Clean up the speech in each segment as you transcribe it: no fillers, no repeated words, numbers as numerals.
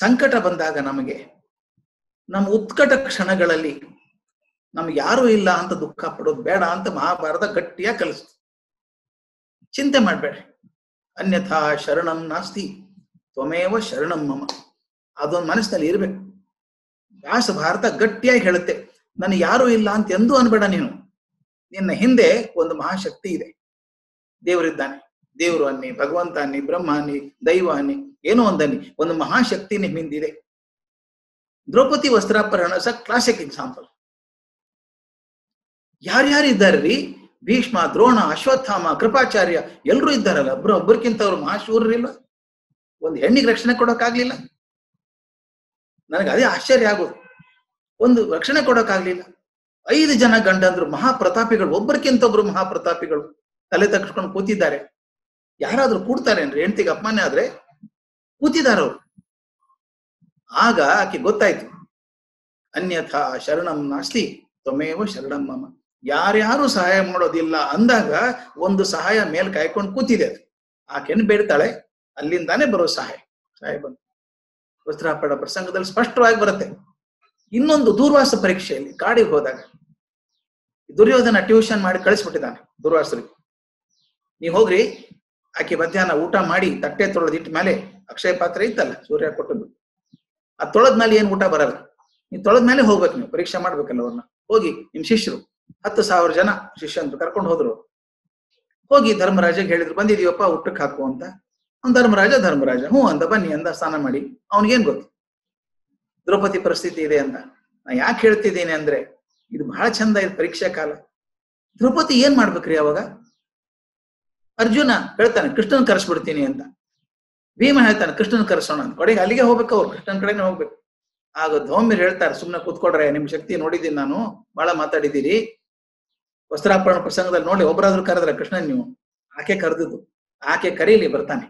ಸಂಕಟ ಬಂದಾಗ ನಮಗೆ ನಮ್ಮ ಉತ್ಕಟ ಕ್ಷಣಗಳಲ್ಲಿ ನಮ್ಗೆ ಯಾರೂ ಇಲ್ಲ ಅಂತ ದುಃಖ ಪಡೋದು ಬೇಡ ಅಂತ ಮಹಾಭಾರತ ಗಟ್ಟಿಯಾಗಿ ಕಲಿಸ್ತು. ಚಿಂತೆ ಮಾಡ್ಬೇಡ್ರಿ. ಅನ್ಯಥಾ ಶರಣಂ ನಾಸ್ತಿ ತ್ವಮೇವ ಶರಣಂ ಮಮ. ಅದೊಂದು ಮನಸ್ಸಿನಲ್ಲಿ ಇರ್ಬೇಕು. ವ್ಯಾಸ ಭಾರತ ಗಟ್ಟಿಯಾಗಿ ಹೇಳುತ್ತೆ, ನನಗೆ ಯಾರೂ ಇಲ್ಲ ಅಂತ ಎಂದೂ ಅನ್ಬೇಡ ನೀನು. ನಿನ್ನ ಹಿಂದೆ ಒಂದು ಮಹಾಶಕ್ತಿ ಇದೆ. ದೇವರಿದ್ದಾನೆ. ದೇವರು ಅನ್ನಿ, ಭಗವಂತ ಅನ್ನಿ, ಬ್ರಹ್ಮ ಅನ್ನಿ, ದೈವ ಅನ್ನಿ, ಏನೋ ಒಂದನ್ನಿ, ಒಂದು ಮಹಾಶಕ್ತಿ ನಿಮ್ಮ ಹಿಂದಿದೆ. ದ್ರೌಪದಿ ವಸ್ತ್ರಾಪಹರಣ ಕ್ಲಾಸಿಕ್ ಎಕ್ಸಾಂಪಲ್. ಯಾರ್ಯಾರಿದ್ದಾರ್ರಿ? ಭೀಷ್ಮ, ದ್ರೋಣ, ಅಶ್ವತ್ಥಾಮ, ಕೃಪಾಚಾರ್ಯ ಎಲ್ಲರೂ ಇದ್ದಾರಲ್ಲ. ಒಬ್ಬರಿಗಿಂತ ಅವರು ಮಹಾಶೂರರಿಲ್ಲ. ಒಂದು ಹೆಣ್ಣಿಗೆ ರಕ್ಷಣೆ ಕೊಡೋಕ್ಕಾಗ್ಲಿಲ್ಲ. ನನಗೆ ಅದೇ ಆಶ್ಚರ್ಯ ಆಗೋದು. ಒಂದು ರಕ್ಷಣೆ ಕೊಡೋಕ್ಕಾಗ್ಲಿಲ್ಲ. 5 ಜನ ಗಂಡಂದ್ರು ಮಹಾಪ್ರತಾಪಿಗಳು, ಒಬ್ಬರಿಗಿಂತ ಒಬ್ರು ಮಹಾಪ್ರತಾಪಿಗಳು ತಲೆ ತಗ್ಸ್ಕೊಂಡು ಕೂತಿದ್ದಾರೆ. ಯಾರಾದ್ರೂ ಕೂಡ್ತಾರೇನ್ರಿ? ಹೆಂಡತಿಗೆ ಅಪಮಾನ ಆದ್ರೆ ಕೂತಿದಾರವ್ರು. ಆಗ ಆಕೆ ಗೊತ್ತಾಯ್ತು, ಅನ್ಯಥಾ ಶರಣಂ ನಾಸ್ತಿ ತ್ವಮೇವ ಶರಣಂ ಮಮ. ಯಾರ್ಯಾರು ಸಹಾಯ ಮಾಡೋದಿಲ್ಲ ಅಂದಾಗ ಒಂದು ಸಹಾಯ ಮೇಲ್ ಕಾಯ್ಕೊಂಡು ಕೂತಿದೆ. ಅದು ಆಕೆನ್ ಬೇಡ್ತಾಳೆ, ಅಲ್ಲಿಂದಾನೇ ಬರೋ ಸಹಾಯ ಬಂತು. ವಸ್ತ್ರಾಪಹರಣ ಪ್ರಸಂಗದಲ್ಲಿ ಸ್ಪಷ್ಟವಾಗಿ ಬರುತ್ತೆ. ಇನ್ನೊಂದು ದೂರ್ವಾಸ ಪರೀಕ್ಷೆಯಲ್ಲಿ ಕಾಡಿಗೆ ಹೋದಾಗ ದುರ್ಯೋಧನ ಟ್ಯೂಷನ್ ಮಾಡಿ ಕಳಿಸ್ಬಿಟ್ಟಿದ್ದಾನೆ ದುರ್ವಾಸರಿಗೆ. ನೀವು ಹೋಗ್ರಿ, ಆಕೆ ಮಧ್ಯಾಹ್ನ ಊಟ ಮಾಡಿ ತಟ್ಟೆ ತೊಳೆದಿಟ್ಟ ಮೇಲೆ ಅಕ್ಷಯ ಪಾತ್ರೆ ಇತ್ತಲ್ಲ ಸೂರ್ಯ ಕೊಟ್ಟದ್ದು, ಆ ತೊಳೆದ್ಮೇಲೆ ಏನ್ ಊಟ ಬರಲ್ಲ. ನೀವು ತೊಳೆದ್ಮೇಲೆ ಹೋಗ್ಬೇಕು. ನೀವು ಪರೀಕ್ಷೆ ಮಾಡ್ಬೇಕಲ್ಲ ಅವ್ರನ್ನ. ಹೋಗಿ ನಿಮ್ ಶಿಷ್ಯರು 10,000 ಜನ ಶಿಷ್ಯಂದ್ರು ಕರ್ಕೊಂಡು ಹೋದ್ರು. ಹೋಗಿ ಧರ್ಮರಾಜಗೆ ಹೇಳಿದ್ರು, ಬಂದಿದೀವಪ್ಪ ಊಟಕ್ಕೆ ಹಾಕು ಅಂತ. ಅವ್ನು ಧರ್ಮರಾಜ ಹ್ಞೂ ಅಂತ, ಬನ್ನಿ ಅಂದ. ಸ್ನಾನ ಮಾಡಿ. ಅವನಿಗೇನ್ ಗೊತ್ತು ದ್ರೌಪದಿ ಪರಿಸ್ಥಿತಿ ಇದೆ ಅಂತ. ನಾ ಯಾಕೆ ಹೇಳ್ತಿದ್ದೀನಿ ಅಂದ್ರೆ, ಇದು ಬಹಳ ಚಂದ ಇದೆ ಪರೀಕ್ಷಾ ಕಾಲ. ದ್ರೌಪದಿ ಏನ್ ಮಾಡ್ಬೇಕ್ರಿ ಅವಾಗ? ಅರ್ಜುನ ಹೇಳ್ತಾನೆ ಕೃಷ್ಣನ್ ಕರೆಸ್ಬಿಡ್ತೀನಿ ಅಂತ. ಭೀಮ ಹೇಳ್ತಾನೆ ಕೃಷ್ಣನ್ ಕರೆಸೋಣ ಅಂತ. ಕಡೆಗೆ ಅಲ್ಲಿಗೆ ಹೋಗ್ಬೇಕು, ಅವ್ರು ಕೃಷ್ಣನ್ ಕಡೆನೆ ಹೋಗ್ಬೇಕು. ಆಗ ಧೌಮ್ಯರು ಹೇಳ್ತಾರೆ, ಸುಮ್ನೆ ಕೂತ್ಕೊಡ್ರೆ, ನಿಮ್ ಶಕ್ತಿ ನೋಡಿದ್ದೀನಿ ನಾನು, ಬಹಳ ಮಾತಾಡಿದ್ದೀರಿ. ವಸ್ತ್ರಾಪಹರಣ ಪ್ರಸಂಗದಲ್ಲಿ ನೋಡಿ ಒಬ್ಬರಾದ್ರೂ ಕರೆದ್ರೆ ಕೃಷ್ಣನ್ ನೀವು? ಆಕೆ ಕರೆದದ್ದು. ಆಕೆ ಕರೀಲಿ, ಬರ್ತಾನೆ.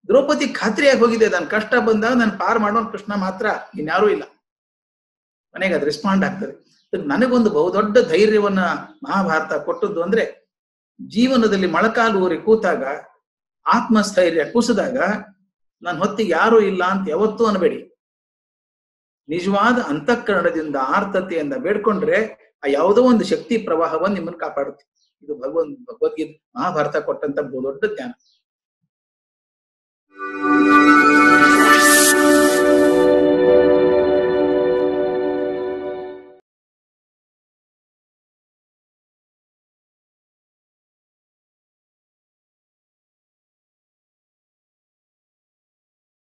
ದ್ರೌಪದಿ ಖಾತ್ರಿಯಾಗಿ ಹೋಗಿದೆ, ನನ್ ಕಷ್ಟ ಬಂದಾಗ ನಾನು ಪಾರ್ ಮಾಡೋನ್ ಕೃಷ್ಣ ಮಾತ್ರ, ಇನ್ಯಾರೂ ಇಲ್ಲ. ಮನೆಗೆ ಅದು ರೆಸ್ಪಾಂಡ್ ಆಗ್ತದೆ. ನನಗೊಂದು ಬಹುದೊಡ್ಡ ಧೈರ್ಯವನ್ನ ಮಹಾಭಾರತ ಕೊಟ್ಟದ್ದು ಅಂದ್ರೆ, ಜೀವನದಲ್ಲಿ ಮೊಳಕಾಲು ಊರಿ ಕೂತಾಗ, ಆತ್ಮಸ್ಥೈರ್ಯ ಕುಸಿದಾಗ ನನ್ನ ಹೊತ್ತಿಗೆ ಯಾರೂ ಇಲ್ಲ ಅಂತ ಯಾವತ್ತೂ ಅನ್ಬೇಡಿ. ನಿಜವಾದ ಅಂತಃಕರಣದಿಂದ ಆರ್ತತೆಯಿಂದ ಬೇಡ್ಕೊಂಡ್ರೆ ಆ ಯಾವುದೋ ಒಂದು ಶಕ್ತಿ ಪ್ರವಾಹವನ್ನು ನಿಮ್ಮನ್ನು ಕಾಪಾಡುತ್ತೆ. ಇದು ಭಗವದ್ಗೀತೆ ಮಹಾಭಾರತ ಕೊಟ್ಟಂತ ಬಹುದೊಡ್ಡ ಜ್ಞಾನ.